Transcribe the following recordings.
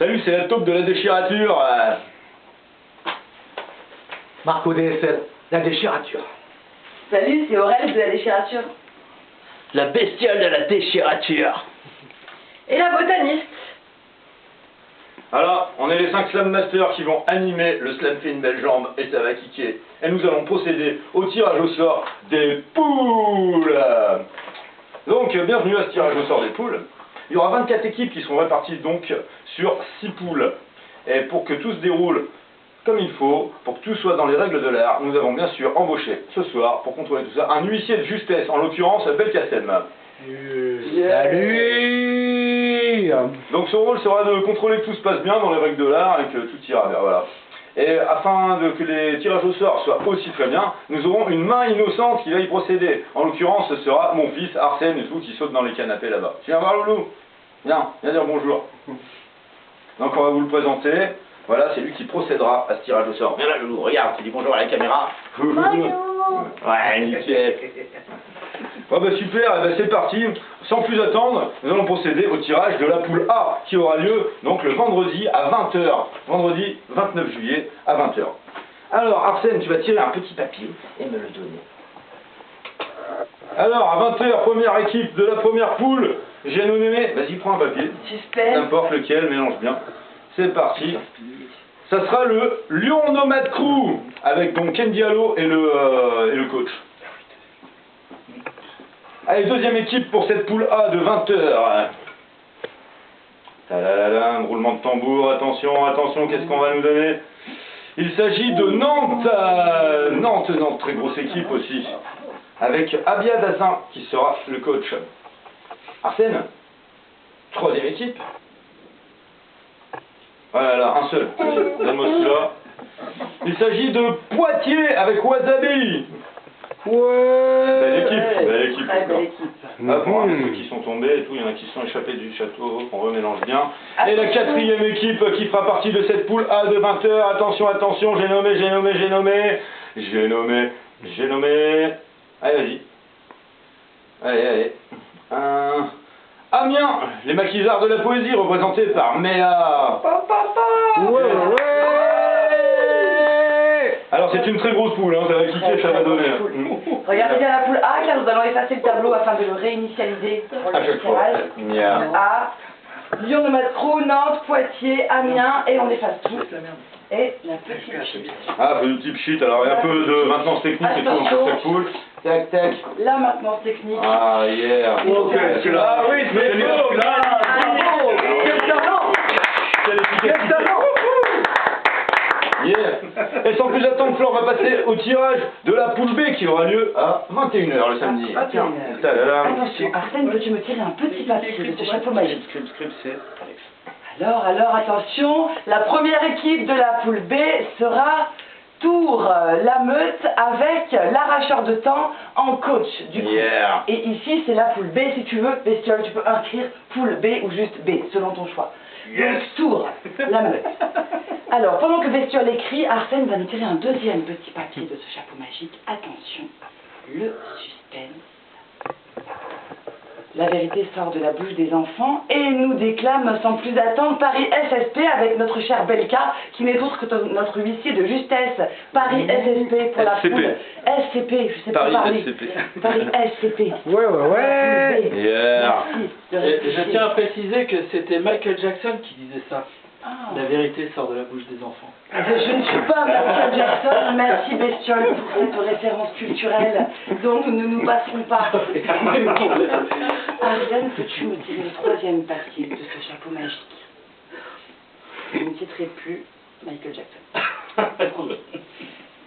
Salut, c'est la taupe de la déchirature. Marco DSL, la déchirature. Salut, c'est Aurel de la déchirature. La bestiole de la déchirature. Et la botaniste. Alors, on est les 5 Slam Masters qui vont animer le Slam fait une belle jambe et ça va kicker. Et nous allons procéder au tirage au sort des poules. Donc, bienvenue à ce tirage au sort des poules. Il y aura 24 équipes qui seront réparties donc sur 6 poules. Et pour que tout se déroule comme il faut, pour que tout soit dans les règles de l'art, nous avons bien sûr embauché ce soir, pour contrôler tout ça, un huissier de justesse, en l'occurrence Belkacem. Salut. Donc son rôle sera de contrôler que tout se passe bien dans les règles de l'art et que tout ira bien, voilà. Et afin que les tirages au sort soient aussi très bien, nous aurons une main innocente qui va y procéder. En l'occurrence, ce sera mon fils Arsène et tout qui saute dans les canapés là-bas. Tu viens voir Loulou? Viens dire bonjour. Donc on va vous le présenter. Voilà, c'est lui qui procédera à ce tirage au sort. Viens là Loulou, regarde, tu dis bonjour à la caméra. Bonjour. Ouais, nickel. Oh bah super, eh ben c'est parti. Sans plus attendre, nous allons procéder au tirage de la poule A qui aura lieu donc le vendredi à 20h. Vendredi 29 juillet à 20h. Alors Arsène, tu vas tirer un petit papier et me le donner. Alors à 20h, première équipe de la première poule, j'ai nommé, vas-y prends un papier. Suspense. N'importe lequel, mélange bien. C'est parti. Ça sera le Lyon Nomade Crew avec donc Ken Diallo et le coach. Allez, deuxième équipe pour cette poule A de 20h. Un roulement de tambour, attention, attention, qu'est-ce qu'on va nous donner? Il s'agit de Nantes. Nantes, très grosse équipe aussi. Avec Abia Dazin qui sera le coach. Arsène, troisième équipe. Voilà, un seul. Donne-moi celui-là. Il s'agit de Poitiers avec Wasabi. Ouais. Belle équipe. Très belle équipe. Ah bon, ceux qui sont tombés et tout, il y en a qui se sont échappés du château, on remélange bien. Et la quatrième équipe qui fera partie de cette poule A de 20h, attention, attention, j'ai nommé. Allez, vas-y. Allez. Amiens, les maquisards de la poésie, représentés par Méa. Ouais. Alors c'est une très grosse poule, hein, ça va kicker, ça va donner. Regardez bien la poule A car nous allons effacer le tableau afin de le réinitialiser pour À le chaque fois. tirage. Mia. A, Lyon Nomade Crew, Nantes, Poitiers, Amiens et on efface tout. Et la petite sheet. Ah, petit shit, alors il y a un peu de maintenance technique et tout dans cette poule. Tac, tac. La maintenance technique. Ah, yeah. Ok, c'est là. Ah oui, c'est là. Bravo. Quel talent. Yeah. Et sans plus attendre, Flore va passer au tirage de la poule B qui aura lieu à 21h le samedi. Tiens. Attention, Arsène, peux-tu me tirer un petit papier de ce chapeau magique? Script, c'est Alex. Alors, attention, la première équipe de la poule B sera Tours, la meute avec l'arracheur de temps en coach du coup. Yeah. Et ici, c'est la poule B, si tu veux, bestiole, tu peux inscrire poule B ou juste B, selon ton choix. Yes. Donc, Tours, la meute. Alors, pendant que bestiole écrit, Arsène va nous tirer un deuxième petit papier de ce chapeau magique. Attention, le suspense. La vérité sort de la bouche des enfants et nous déclame sans plus attendre Paris SSP avec notre cher Belka qui n'est autre que notre huissier de justesse. Paris SSP pour la SCP. poule. SCP, je sais pas Paris parler. SCP. Paris SCP. Ouais. Yeah. Merci de Je rectifier. tiens à préciser que c'était Michael Jackson qui disait ça. Ah. La vérité sort de la bouche des enfants. Je ne suis pas Michael Jackson, merci bestiole pour cette référence culturelle dont nous ne nous passerons pas. Arsène, peux-tu me tirer le troisième papier de ce chapeau magique? Je ne citerai plus Michael Jackson.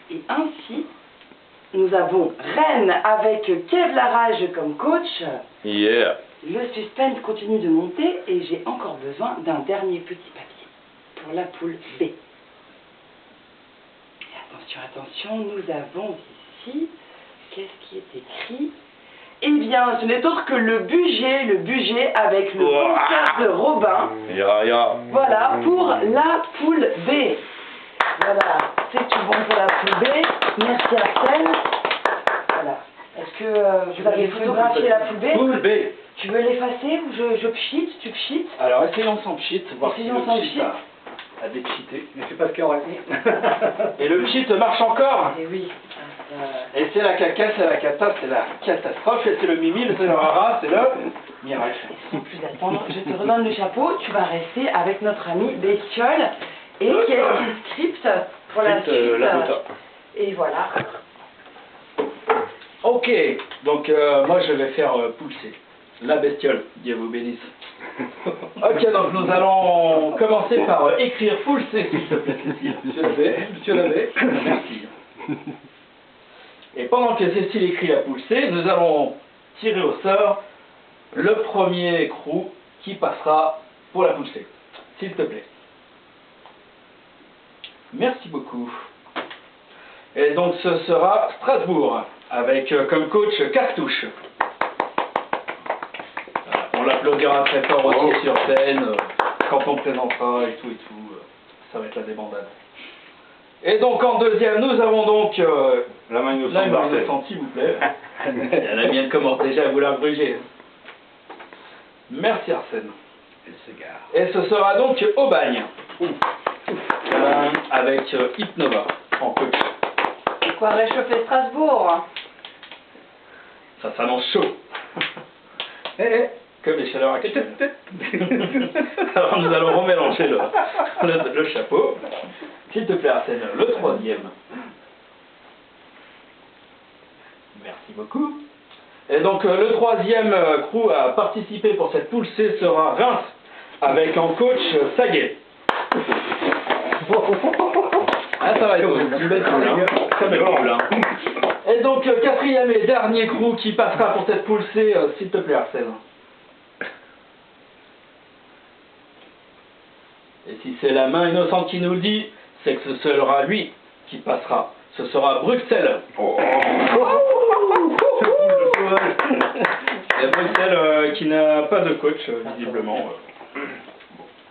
Et ainsi, nous avons Rennes avec Kev Larage comme coach. Yeah. Le suspense continue de monter et j'ai encore besoin d'un dernier petit papier pour la poule B. Et attention, nous avons ici, qu'est-ce qui est écrit? Eh bien, ce n'est autre que le budget avec le concert de Robin. Ya. Voilà, pour la poule B. Voilà, c'est tout bon pour la poule B. Merci Arsène. Voilà. Est-ce que vous avez photographié la poule B? Poule B. Tu veux l'effacer ou je pchite? Tu pchites? Alors essayons sans pchit, voir si Essayons le sans pchit pchit. a dépchité. Mais c'est pas ce qu'il y aurait. Et le pchit marche encore. Eh oui. Et c'est la caca, c'est la cata, c'est la catastrophe, et c'est le mimile, c'est le rara, c'est le miracle. Sans plus attendre, je te redonne le chapeau. Tu vas rester avec notre ami Bestiole. Et qu'est-ce qu'il scripte pour la Script, suite? la bota. Et voilà. Ok, donc moi je vais faire pousser la bestiole, Dieu vous bénisse. Ok, donc nous allons commencer par écrire pousser, s'il te plaît, Cécile. Monsieur Labbé. Merci. Et pendant que Cécile écrit la poussée, nous allons tirer au sort le premier écrou qui passera pour la poussée. S'il te plaît. Merci beaucoup. Et donc ce sera Strasbourg, avec comme coach Cartouche. Voilà, on l'applaudira très fort aussi sur scène, quand on présentera et tout, ça va être la débandade. Et donc en deuxième, nous avons donc La main innocente là, d'Arsène. innocente, s'il vous plaît. Elle a bien commence déjà à vouloir gruger. Merci Arsène. Et ce sera donc Aubagne. Avec Hypnova en coach. C'est quoi réchauffer Strasbourg? Ça s'annonce chaud. Comme les chaleurs actuelles. Alors nous allons remélanger le chapeau. S'il te plaît Arsène, le troisième. Merci beaucoup. Et donc le troisième crew à participer pour cette poule C sera Reims, avec en coach Saguet. Ah, ça va être une belle poule, hein. Très belle poule, hein. Et donc quatrième et dernier crew qui passera pour cette poule C, s'il te plaît Arsène. Et si c'est la main innocente qui nous le dit, c'est que ce sera lui qui passera. Ce sera Bruxelles. Oh. Et Bruxelles qui n'a pas de coach, visiblement.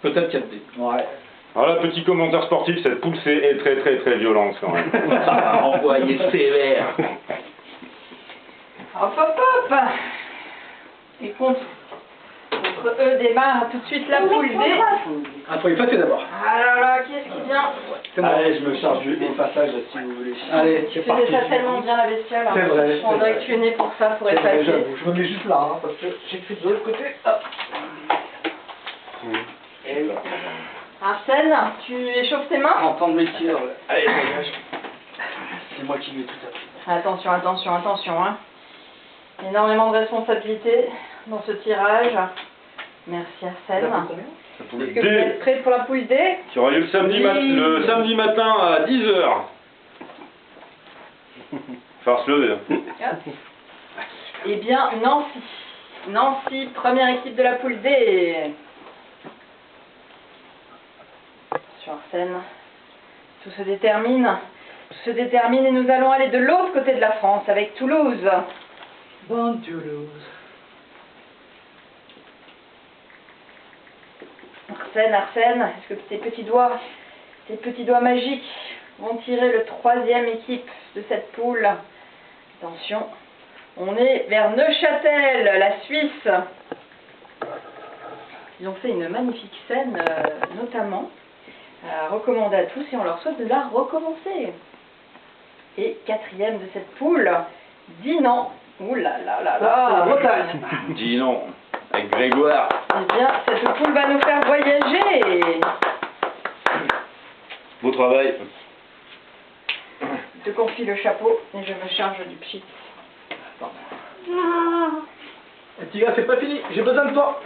Peut-être 4D. Ouais. Alors là, petit commentaire sportif, cette poule C est très très très violente quand même. Envoyé sévère. Hop hop hop. Et contre eux démarre tout de suite la poule D. Ah, faut effacer d'abord. Ah là là, qu'est-ce qui vient? C'est bon. Allez, je me charge du effaçage si vous voulez. Allez, Tu c'est fais parti. déjà tellement bien la bestiole. C'est vrai, On c'est dirait vrai. que tu es né pour ça, pour C'est être vrai, facile. j'avoue. Je me mets juste là, hein, parce que j'écris de l'autre côté. Hop. Et Arsène, tu échauffes tes mains? En temps de métier, allez, dégage. C'est moi qui lui ai tout appris. Attention, attention, attention, hein. Énormément de responsabilités dans ce tirage. Merci Arsène. t'as pris combien? La poule Est-ce que vous D, êtes prêts pour la poule D? qui aura lieu le samedi matin à 10h. Faire se lever. Eh bien, Nancy. Nancy, première équipe de la poule D. Sur Arsène. Tout se détermine. Tout se détermine et nous allons aller de l'autre côté de la France avec Toulouse. Bon Toulouse. Arsène, Arsène, est-ce que tes petits doigts magiques vont tirer le troisième équipe de cette poule? Attention, on est vers Neuchâtel, la Suisse. Ils ont fait une magnifique scène, notamment, à recommander à tous et on leur souhaite de la recommencer. Et quatrième de cette poule, Dinan. Ouh là là là là, Bretagne. Dis non, avec Grégoire. Eh bien, cette poule va nous faire voyager. Beau travail. Je te confie le chapeau et je me charge du pchit. Petit gars, c'est pas fini. J'ai besoin de toi.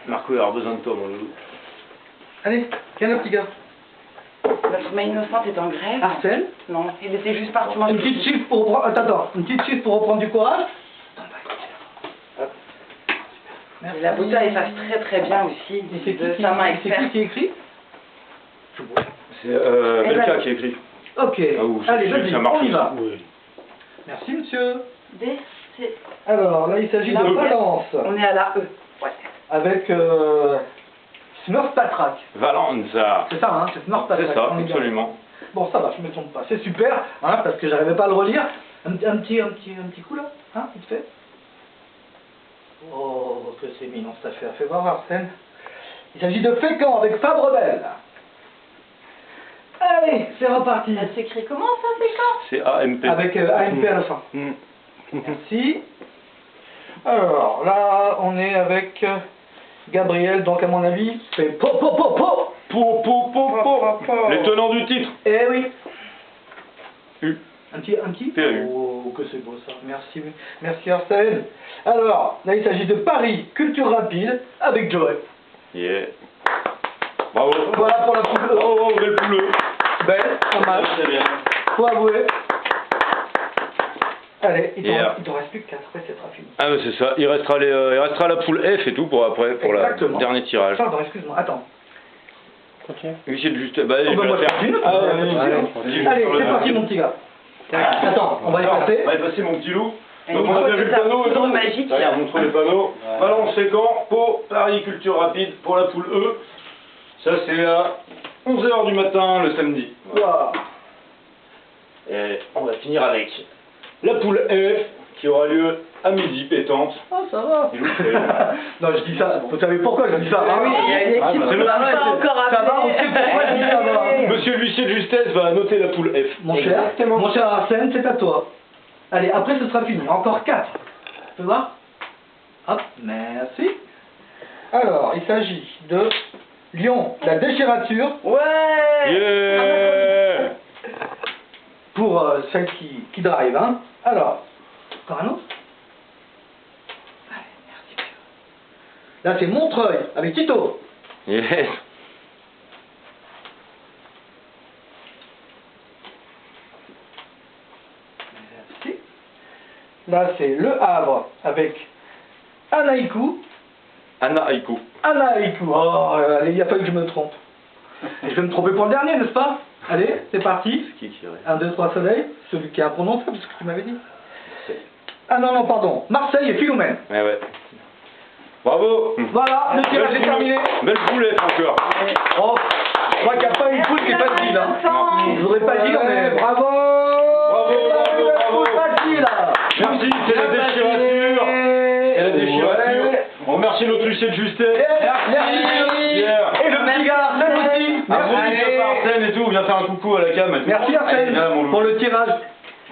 Marco, il aura besoin de toi, mon loulou. Allez, viens le petit gars. Notre main innocente est en grève. Arsène. Non, il était juste parti manger. Une petite chiffre pour reprendre. Attends, une petite chiffre pour reprendre du courage. Et la bouteille efface très très bien aussi Et c'est de qui, sa main c'est qui experte. qui écrit? C'est Belka qui a écrit. Ok. Ah, ouh, Allez, ça vas-y, marche on y va. aussi. Merci monsieur. D, C. Alors là, il s'agit La de E. Valence On est à la E. Ouais. avec Smurf Patrak. Valenza. C'est ça, hein, c'est Smurf Patrak. C'est ça, on est bien. absolument. Bon, ça va, je me trompe pas. C'est super, hein, parce que j'arrivais pas à le relire. Un petit coup là, hein, vite fait. Oh, que c'est mignon cette affaire. Fais voir Arsène. Il s'agit de Fécamp avec Fabre-Belle. Allez, c'est reparti. Ça s'écrit comment ça, c'est quand? C'est AMP. Avec AMP à la fin. Mm. Merci. Alors, là, on est avec Gabriel, donc à mon avis, c'est po. Les tenants du titre. Eh oui. U. Un petit PU. Oh, que c'est beau ça. Merci, merci Arsène. Alors, là, il s'agit de Paris Culture Rapide avec Joey. Yeah. Bravo. Voilà pour la poule. Bravo, belle poule. Belle, pas mal. Très bien. Faut avouer. Allez, il Yeah. t'en reste plus que 4, après c'est fini. Ah mais c'est ça, il restera la poule F et tout pour après, pour Exactement. le dernier tirage. Pardon, excuse-moi, attends. Huissier de justesse, bah, Oh, je bah, vais moi, la je faire. continue. Ah, Allez, c'est parti mon petit gars. Attends, on va les passer. On va y passer mon petit loup. Et Donc une on a fois bien vu que le ça panneau. poudre magique. Regarde, montre les panneaux. Balance Fécamp, Pau, Paris Culture Rapide pour la poule E. Ça c'est à 11h du matin le samedi. Ouah. Et on va finir avec la poule F qui aura lieu à midi pétante. Oh, ça va. Et Loup, c'est- Non, je dis ça. Vous savez pourquoi je dis ça hein? Oui, il y a une équipe bah, qui c'est ne le- va pas encore Ça va, on appeler. sait pourquoi je dis ça va. Monsieur l'huissier de justesse va noter la poule F. Mon cher Arsène, c'est à toi. Allez, après ce sera fini. Encore 4. Tu peux voir? Hop, merci. Alors, il s'agit de Lyon, la déchirature, Ouais. Yeah. pour celle qui drive. Hein. Alors, encore un autre? Allez, merci monsieur. Là, c'est Montreuil, avec Tito. Yes. Merci. Là, c'est Le Havre, avec Anaïkou. Anna Haïkou. Anaïkou. Oh, allez, il a fallu que je me trompe. Et je vais me tromper pour le dernier, n'est-ce pas? Allez, c'est parti. Qui irait 1, 2, 3 soleil, celui qui est imprononçable, ce que tu m'avais dit. Ah non, non, pardon. Marseille et Philomène. Ouais, ouais. Bravo. Voilà, le tirage est terminé. Belle poule F encore. Oh, je crois qu'il n'y a pas une poule qui est facile. Hein. Je voudrais pas dire, mais bravo. Bravo, bravo, bravo. Facile. Merci, c'est la déchirature. C'est la déchirature. Ouais. On remercie notre huissier de justesse. Merci. Pierre. Et le petit gars Arsène aussi. Un gros Merci. big up à Arsène et tout. Viens faire un coucou à la cam et tout. Merci Allez, viens, mon Arsène loup. pour le tirage.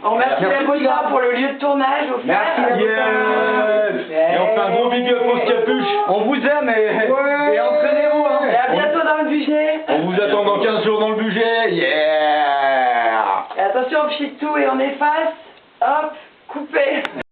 On remercie Merci, la Bossa Bossa. pour le lieu de tournage au Merci, la Yes. Et on fait un gros big up aux capuches. On vous aime et entraînez-vous. Hein. Et à bientôt dans le budget. On vous attend dans 15 jours dans le budget. Yeah. Et attention, on pchit tout et on efface.